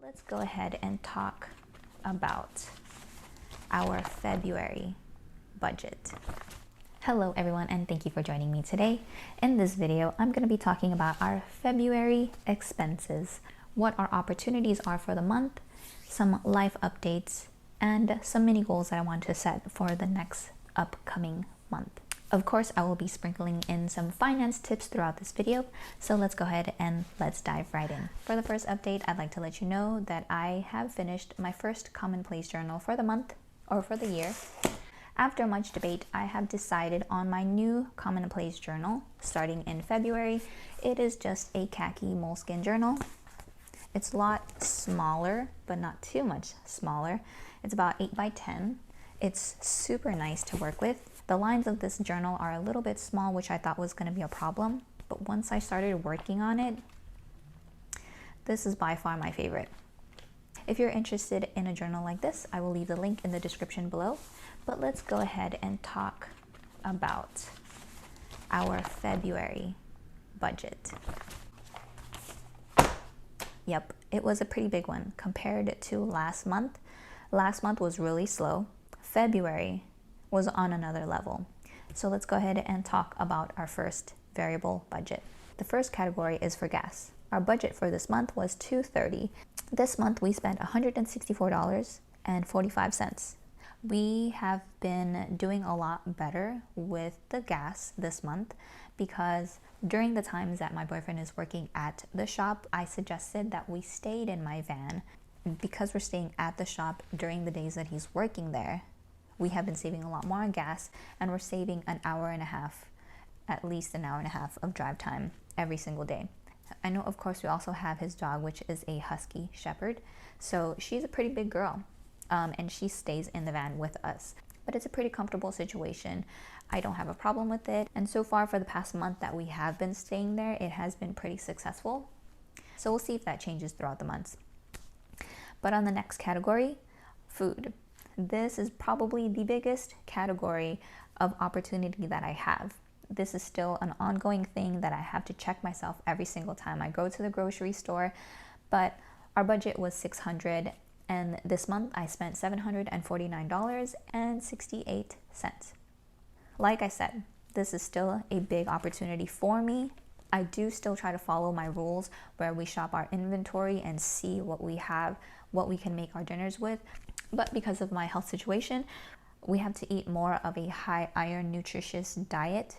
Let's go ahead and talk about our February budget. Hello everyone, and thank you for joining me today. In this video, I'm going to be talking about our February expenses, what our opportunities are for the month, some life updates, and some mini goals that I want to set for the next upcoming month. Of course, I will be sprinkling in some finance tips throughout this video, so let's go ahead and let's dive right in. For the first update, I'd like to let you know that I have finished my first commonplace journal for the month or for the year. After much debate, I have decided on my new commonplace journal starting in February. It is just a khaki Moleskin journal. It's a lot smaller, but not too much smaller. It's about 8 by 10. It's super nice to work with. The lines of this journal are a little bit small, which I thought was going to be a problem, but once I started working on it, this is by far my favorite. If you're interested in a journal like this, I will leave the link in the description below, but let's go ahead and talk about our February budget. Yep, it was a pretty big one compared to last month. Last month was really slow. February was on another level. So let's go ahead and talk about our first variable budget. The first category is for gas. Our budget for this month was $230. This month we spent $164.45. We have been doing a lot better with the gas this month because during the times that my boyfriend is working at the shop, I suggested that we stayed in my van. Because we're staying at the shop during the days that he's working there, we have been saving a lot more on gas, and we're saving an hour and a half, at least an hour and a half of drive time every single day. I know, of course, we also have his dog, which is a husky shepherd. So she's a pretty big girl, and she stays in the van with us. But it's a pretty comfortable situation. I don't have a problem with it. And so far for the past month that we have been staying there, it has been pretty successful. So we'll see if that changes throughout the months. But on the next category, food. This is probably the biggest category of opportunity that I have. This is still an ongoing thing that I have to check myself every single time I go to the grocery store. But our budget was $600, and this month I spent $749.68. Like I said, this is still a big opportunity for me. I do still try to follow my rules where we shop our inventory and see what we have, what we can make our dinners with. But because of my health situation, we have to eat more of a high iron nutritious diet.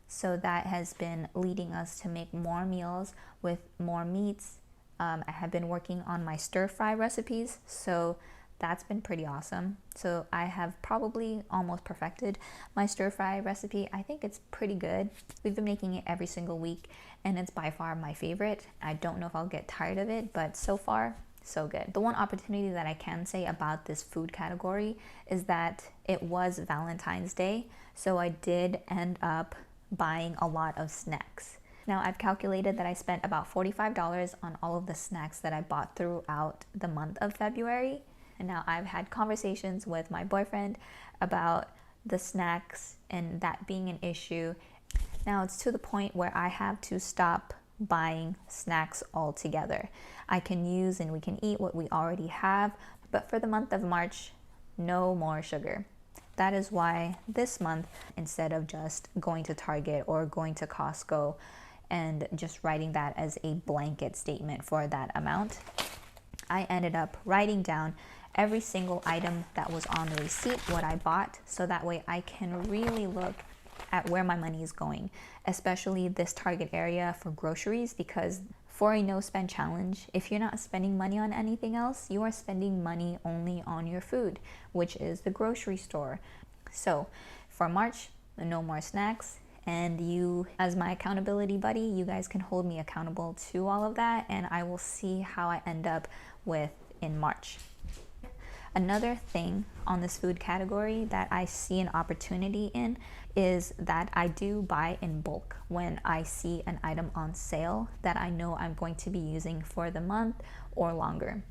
So that has been leading us to make more meals with more meats. I have been working on my stir fry recipes, so that's been pretty awesome. So I have probably almost perfected my stir fry recipe. I think it's pretty good. We've been making it every single week, and it's by far my favorite. I don't know if I'll get tired of it, but so far, so good. The one opportunity that I can say about this food category is that it was Valentine's Day, so I did end up buying a lot of snacks. Now I've calculated that I spent about $45 on all of the snacks that I bought throughout the month of February. And now I've had conversations with my boyfriend about the snacks and that being an issue. Now it's to the point where I have to stop buying snacks altogether. I can use and we can eat what we already have, but for the month of March, no more sugar. That is why this month, instead of just going to Target or going to Costco and just writing that as a blanket statement for that amount, I ended up writing down every single item that was on the receipt, what I bought, so that way I can really look at where my money is going, especially this Target area for groceries, because for a no spend challenge, if you're not spending money on anything else, you are spending money only on your food, which is the grocery store. So for March, no more snacks, and you, as my accountability buddy, you guys can hold me accountable to all of that, and I will see how I end up with in March. Another thing on this food category that I see an opportunity in is that I do buy in bulk when I see an item on sale that I know I'm going to be using for the month or longer.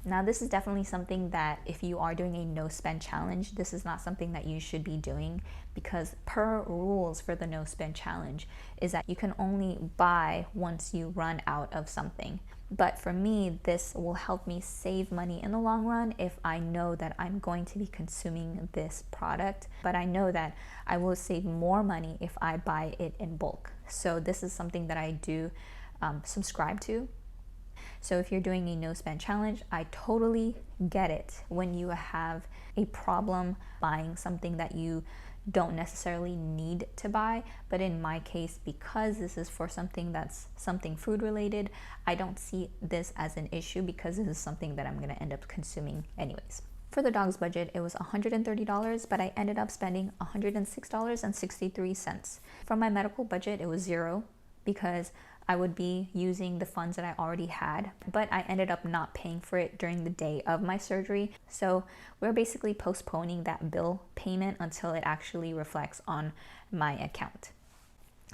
Now, this is definitely something that if you are doing a no spend challenge, this is not something that you should be doing, because per rules for the no spend challenge is that you can only buy once you run out of something. But for me, this will help me save money in the long run if I know that I'm going to be consuming this product. But I know that I will save more money if I buy it in bulk. So this is something that I do subscribe to. So if you're doing a no spend challenge, I totally get it when you have a problem buying something that you don't necessarily need to buy. But in my case, because this is for something that's something food related, I don't see this as an issue because this is something that I'm going to end up consuming anyways. For the dog's budget, it was $130, but I ended up spending $106.63. For my medical budget, it was zero because I would be using the funds that I already had, but I ended up not paying for it during the day of my surgery. So we're basically postponing that bill payment until it actually reflects on my account.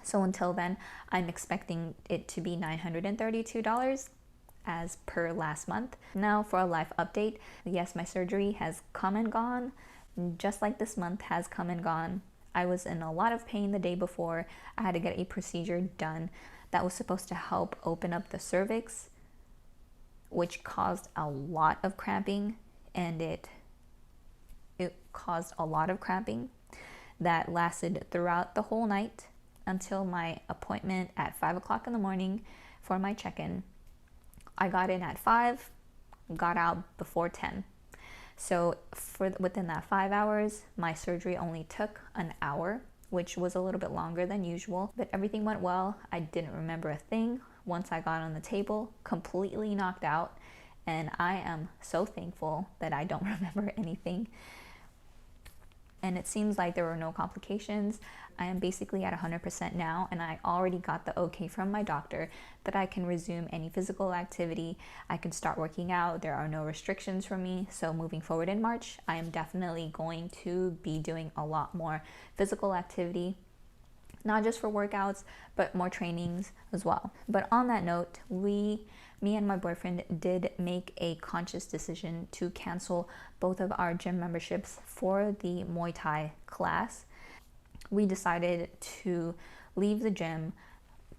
So until then, I'm expecting it to be $932 as per last month. Now for a life update. Yes, my surgery has come and gone, just like this month has come and gone. I was in a lot of pain the day before. I had to get a procedure done that was supposed to help open up the cervix, which caused a lot of cramping, and it caused a lot of cramping that lasted throughout the whole night until my appointment at 5 o'clock in the morning for my check-in. I got in at 5, got out before 10. So within that 5 hours, my surgery only took an hour, which was a little bit longer than usual, but everything went well. I didn't remember a thing once I got on the table, completely knocked out, and I am so thankful that I don't remember anything. And it seems like there were no complications. I am basically at 100% now, and I already got the okay from my doctor that I can resume any physical activity. I can start working out. There are no restrictions for me. So moving forward in March, I am definitely going to be doing a lot more physical activity, not just for workouts, but more trainings as well. But on that note, me and my boyfriend did make a conscious decision to cancel both of our gym memberships for the Muay Thai class. We decided to leave the gym,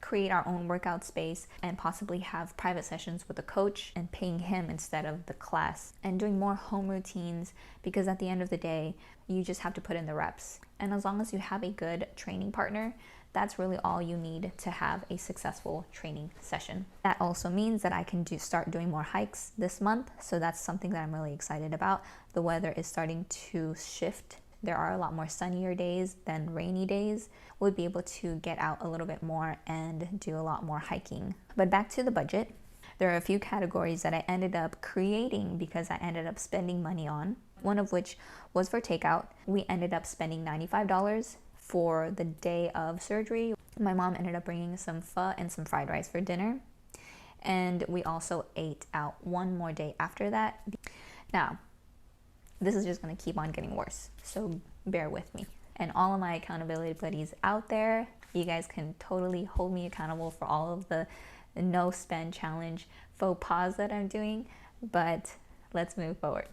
create our own workout space, and possibly have private sessions with a coach and paying him instead of the class, and doing more home routines, because at the end of the day, you just have to put in the reps. And as long as you have a good training partner, that's really all you need to have a successful training session. That also means that I can start doing more hikes this month, so that's something that I'm really excited about. The weather is starting to shift. There are a lot more sunnier days than rainy days. We'll be able to get out a little bit more and do a lot more hiking. But back to the budget. There are a few categories that I ended up creating because I ended up spending money on, one of which was for takeout. We ended up spending $95 for the day of surgery. My mom ended up bringing some pho and some fried rice for dinner. And we also ate out one more day after that. Now, this is just going to keep on getting worse, so bear with me. And all of my accountability buddies out there, you guys can totally hold me accountable for all of the no spend challenge faux pas that I'm doing, but let's move forward.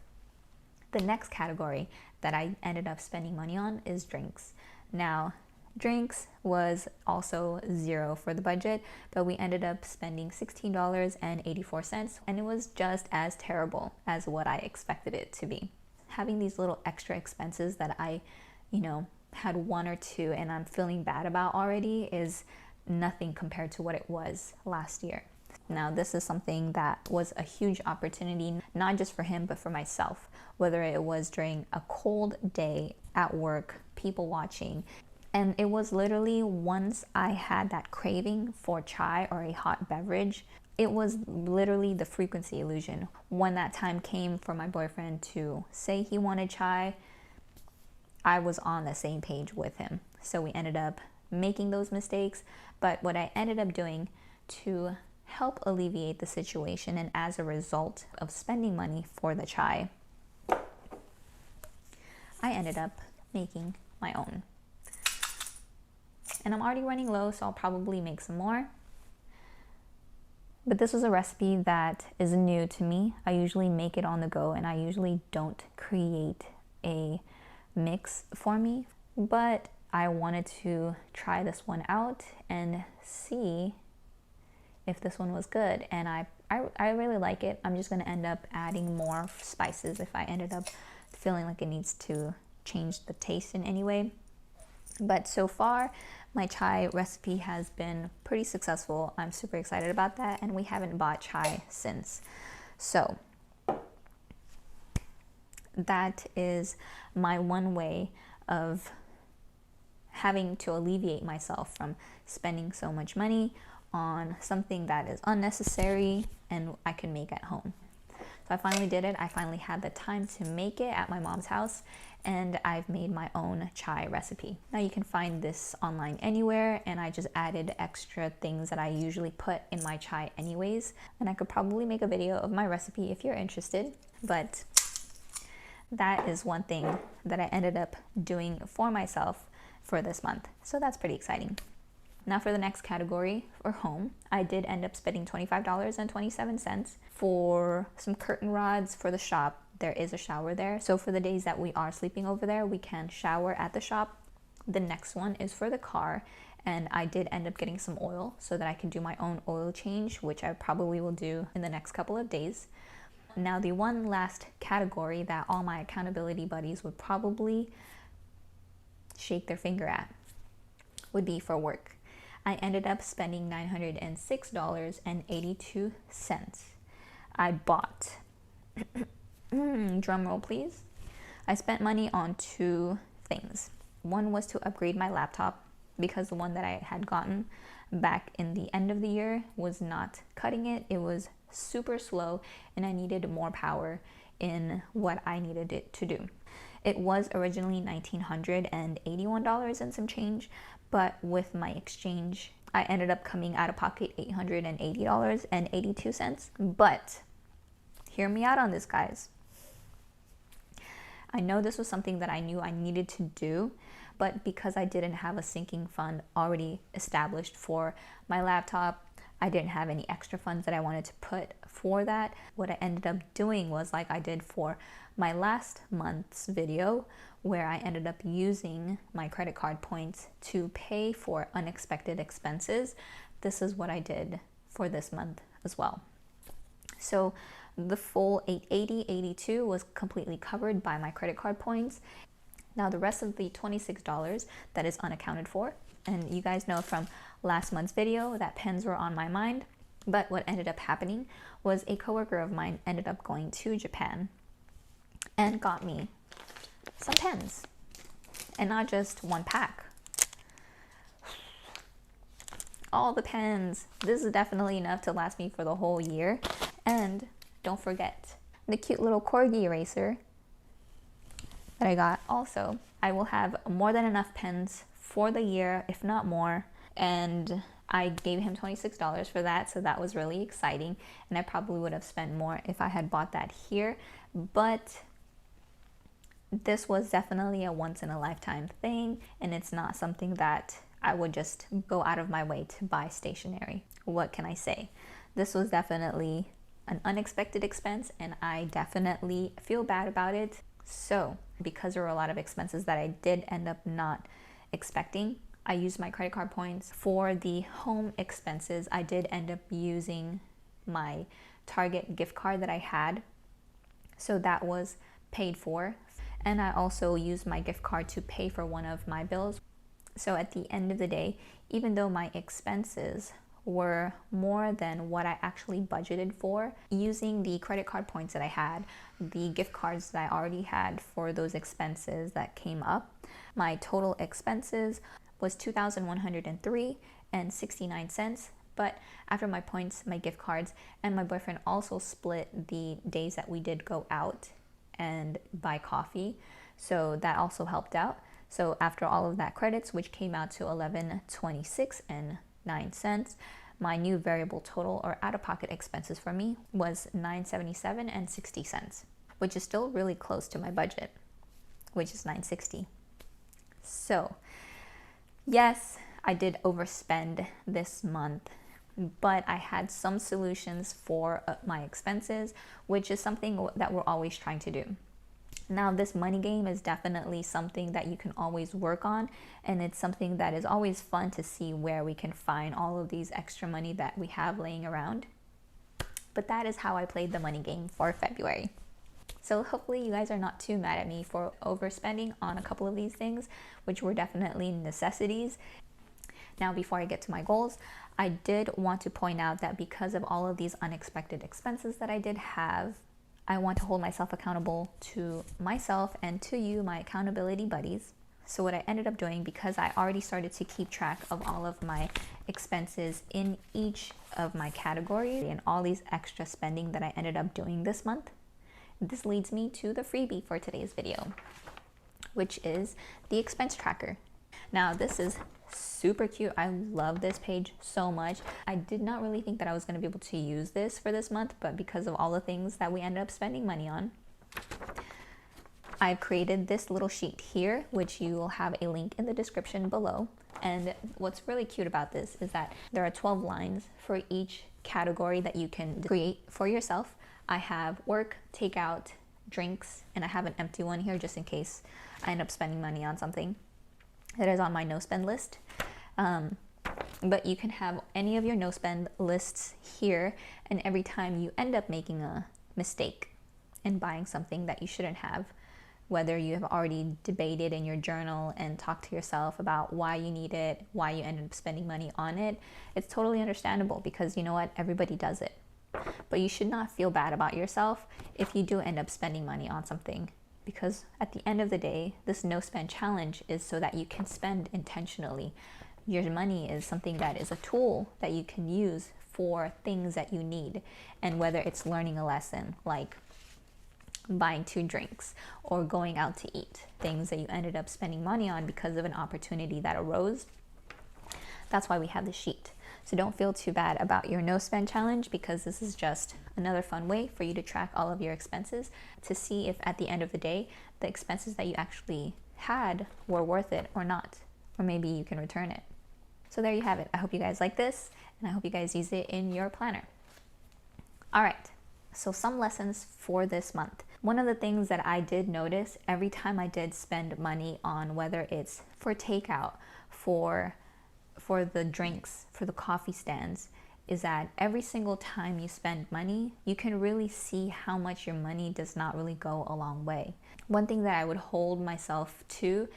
The next category that I ended up spending money on is drinks. Now, drinks was also zero for the budget, but we ended up spending $16.84, and it was just as terrible as what I expected it to be. Having these little extra expenses that I, had one or two and I'm feeling bad about already is nothing compared to what it was last year. Now, this is something that was a huge opportunity, not just for him, but for myself, whether it was during a cold day at work, people watching. And it was literally once I had that craving for chai or a hot beverage, it was literally the frequency illusion. When that time came for my boyfriend to say he wanted chai, I was on the same page with him. So we ended up making those mistakes. But what I ended up doing to help alleviate the situation, and as a result of spending money for the chai, I ended up making my own. And I'm already running low, so I'll probably make some more. But this was a recipe that is new to me. I usually make it on the go, and I usually don't create a mix for me. But I wanted to try this one out and see if this one was good. And I I really like it. I'm just going to end up adding more spices if I ended up feeling like it needs to change the taste in any way. But so far, my chai recipe has been pretty successful. I'm super excited about that, and we haven't bought chai since. So that is my one way of having to alleviate myself from spending so much money on something that is unnecessary and I can make at home. So I finally did it. I finally had the time to make it at my mom's house, and I've made my own chai recipe. Now you can find this online anywhere, and I just added extra things that I usually put in my chai anyways. And I could probably make a video of my recipe if you're interested, but that is one thing that I ended up doing for myself for this month. So that's pretty exciting. Now for the next category, for home, I did end up spending $25.27 for some curtain rods for the shop. There is a shower there. So for the days that we are sleeping over there, we can shower at the shop. The next one is for the car. And I did end up getting some oil so that I can do my own oil change, which I probably will do in the next couple of days. Now the one last category that all my accountability buddies would probably shake their finger at would be for work. I ended up spending $906.82. I bought, drum roll please, I spent money on two things. One was to upgrade my laptop because the one that I had gotten back in the end of the year was not cutting it. It was super slow and I needed more power in what I needed it to do. It was originally $1,981 and some change, but with my exchange, I ended up coming out of pocket $880.82. But hear me out on this, guys. I know this was something that I knew I needed to do, but because I didn't have a sinking fund already established for my laptop, I didn't have any extra funds that I wanted to put for that. What I ended up doing was like I did for my last month's video, where I ended up using my credit card points to pay for unexpected expenses. This is what I did for this month as well. So the full $880.82 was completely covered by my credit card points. Now the rest of the $26 that is unaccounted for, and you guys know from last month's video that pens were on my mind, but what ended up happening was a coworker of mine ended up going to Japan and got me some pens, and not just one pack. All the pens. This is definitely enough to last me for the whole year. And don't forget the cute little corgi eraser that I got. Also, I will have more than enough pens for the year, if not more, and I gave him $26 for that, so that was really exciting, and I probably would have spent more if I had bought that here, but this was definitely a once-in-a-lifetime thing, and it's not something that I would just go out of my way to buy stationery. What can I say? This was definitely an unexpected expense, and I definitely feel bad about it. So, because there were a lot of expenses that I did end up not expecting, I used my credit card points. For the home expenses, I did end up using my Target gift card that I had, so that was paid for. And I also used my gift card to pay for one of my bills. So at the end of the day, even though my expenses were more than what I actually budgeted for, using the credit card points that I had, the gift cards that I already had for those expenses that came up, my total expenses was $2,103.69. But after my points, my gift cards, and my boyfriend also split the days that we did go out and buy coffee, so that also helped out. So after all of that credits, which came out to $1126.09, my new variable total or out-of-pocket expenses for me was $977.60, which is still really close to my budget, which is $960. So yes, I did overspend this month, but I had some solutions for my expenses, which is something that we're always trying to do. Now, this money game is definitely something that you can always work on, and it's something that is always fun to see where we can find all of these extra money that we have laying around. But that is how I played the money game for February. So hopefully you guys are not too mad at me for overspending on a couple of these things, which were definitely necessities. Now, before I get to my goals, I did want to point out that because of all of these unexpected expenses that I did have, I want to hold myself accountable to myself and to you, my accountability buddies. So what I ended up doing, because I already started to keep track of all of my expenses in each of my categories and all these extra spending that I ended up doing this month, this leads me to the freebie for today's video, which is the expense tracker. Now, this is super cute. I love this page so much. I did not really think that I was going to be able to use this for this month, but because of all the things that we ended up spending money on, I've created this little sheet here, which you will have a link in the description below. And what's really cute about this is that there are 12 lines for each category that you can create for yourself. I have work, takeout, drinks, and I have an empty one here just in case I end up spending money on something that is on my no spend list. But you can have any of your no spend lists here, and every time you end up making a mistake and buying something that you shouldn't have, whether you have already debated in your journal and talked to yourself about why you need it, why you ended up spending money on it, it's totally understandable, because you know what, everybody does it. But you should not feel bad about yourself if you do end up spending money on something, because at the end of the day, this no spend challenge is so that you can spend intentionally. Your money is something that is a tool that you can use for things that you need, and whether it's learning a lesson like buying 2 drinks or going out to eat, things that you ended up spending money on because of an opportunity that arose. That's why we have the sheet. So don't feel too bad about your no spend challenge, because this is just another fun way for you to track all of your expenses to see if at the end of the day, the expenses that you actually had were worth it or not, or maybe you can return it. So there you have it. I hope you guys like this, and I hope you guys use it in your planner. All right, so some lessons for this month. One of the things that I did notice every time I did spend money on, whether it's for takeout, for the drinks, for the coffee stands, is that every single time you spend money, you can really see how much your money does not really go a long way. One thing that I would hold myself to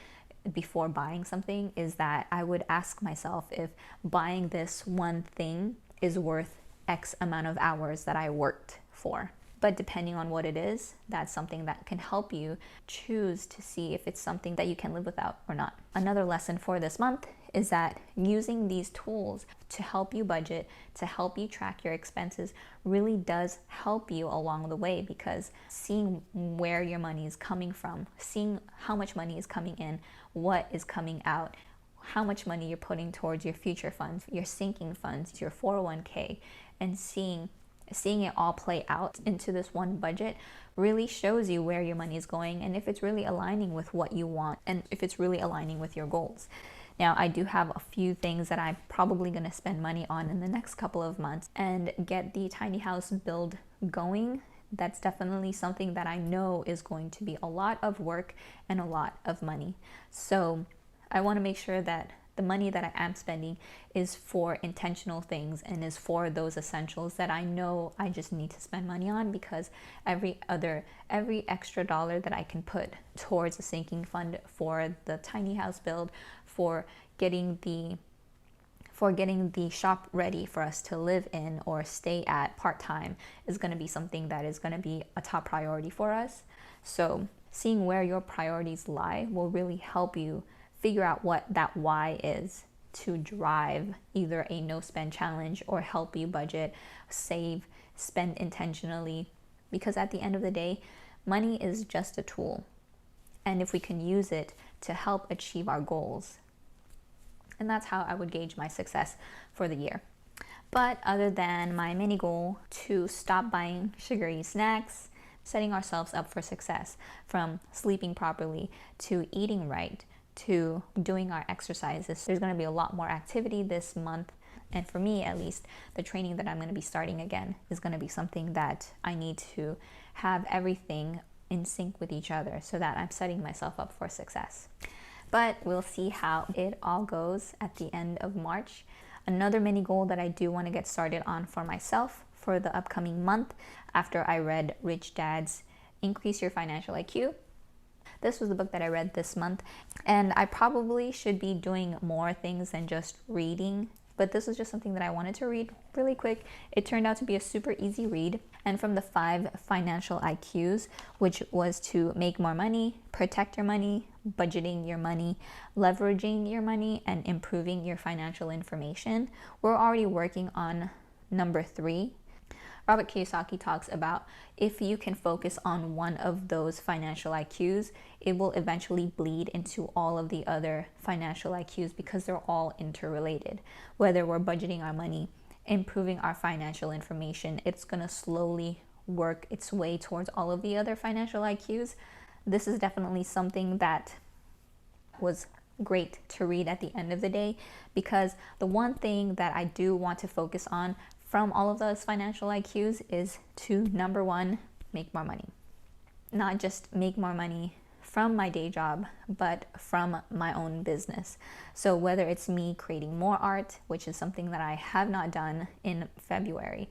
before buying something is that I would ask myself if buying this one thing is worth X amount of hours that I worked for. But depending on what it is, that's something that can help you choose to see if it's something that you can live without or not. Another lesson for this month is that using these tools to help you budget, to help you track your expenses, really does help you along the way, because seeing where your money is coming from, seeing how much money is coming in, what is coming out, how much money you're putting towards your future funds, your sinking funds, your 401k, and seeing it all play out into this one budget really shows you where your money is going, and if it's really aligning with what you want, and if it's really aligning with your goals. Now, I do have a few things that I'm probably going to spend money on in the next couple of months and get the tiny house build going. That's definitely something that I know is going to be a lot of work and a lot of money. So I want to make sure that the money that I am spending is for intentional things and is for those essentials that I know I just need to spend money on, because every extra dollar that I can put towards a sinking fund for the tiny house build, for getting the shop ready for us to live in or stay at part-time, is going to be something that is going to be a top priority for us. So seeing where your priorities lie will really help you figure out what that why is to drive either a no spend challenge or help you budget, save, spend intentionally. Because at the end of the day, money is just a tool. And if we can use it to help achieve our goals, and that's how I would gauge my success for the year. But other than my mini goal to stop buying sugary snacks, setting ourselves up for success, from sleeping properly to eating right, to doing our exercises. There's going to be a lot more activity this month, and for me at least, the training that I'm going to be starting again is going to be something that I need to have everything in sync with each other so that I'm setting myself up for success. But we'll see how it all goes at the end of March. Another mini goal that I do want to get started on for myself for the upcoming month after I read Rich Dad's Increase Your Financial IQ. This was the book that I read this month, and I probably should be doing more things than just reading, but this was just something that I wanted to read really quick. It turned out to be a super easy read. And from the 5 financial IQs, which was to make more money, protect your money, budgeting your money, leveraging your money, and improving your financial information, we're already working on number 3. Robert Kiyosaki talks about if you can focus on one of those financial IQs, it will eventually bleed into all of the other financial IQs because they're all interrelated. Whether we're budgeting our money, improving our financial information, it's going to slowly work its way towards all of the other financial IQs. This is definitely something that was great to read at the end of the day, because the one thing that I do want to focus on from all of those financial IQs is to, number 1, make more money. Not just make more money from my day job, but from my own business. So whether it's me creating more art, which is something that I have not done in February,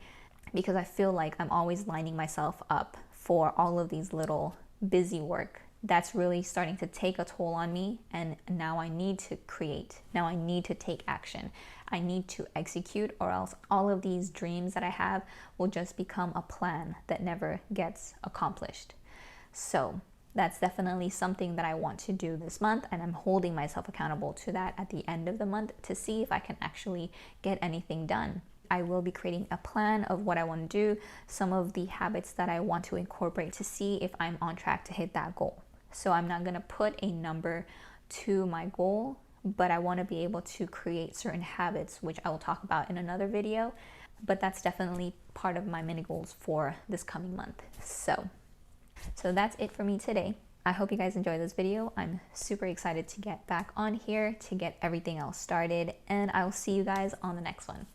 because I feel like I'm always lining myself up for all of these little busy work that's really starting to take a toll on me, and now I need to create. Now I need to take action. I need to execute, or else all of these dreams that I have will just become a plan that never gets accomplished. So that's definitely something that I want to do this month, and I'm holding myself accountable to that at the end of the month to see if I can actually get anything done. I will be creating a plan of what I want to do, some of the habits that I want to incorporate to see if I'm on track to hit that goal. So I'm not going to put a number to my goal, but I want to be able to create certain habits, which I will talk about in another video. But that's definitely part of my mini goals for this coming month. So that's it for me today. I hope you guys enjoyed this video. I'm super excited to get back on here to get everything else started, and I will see you guys on the next one.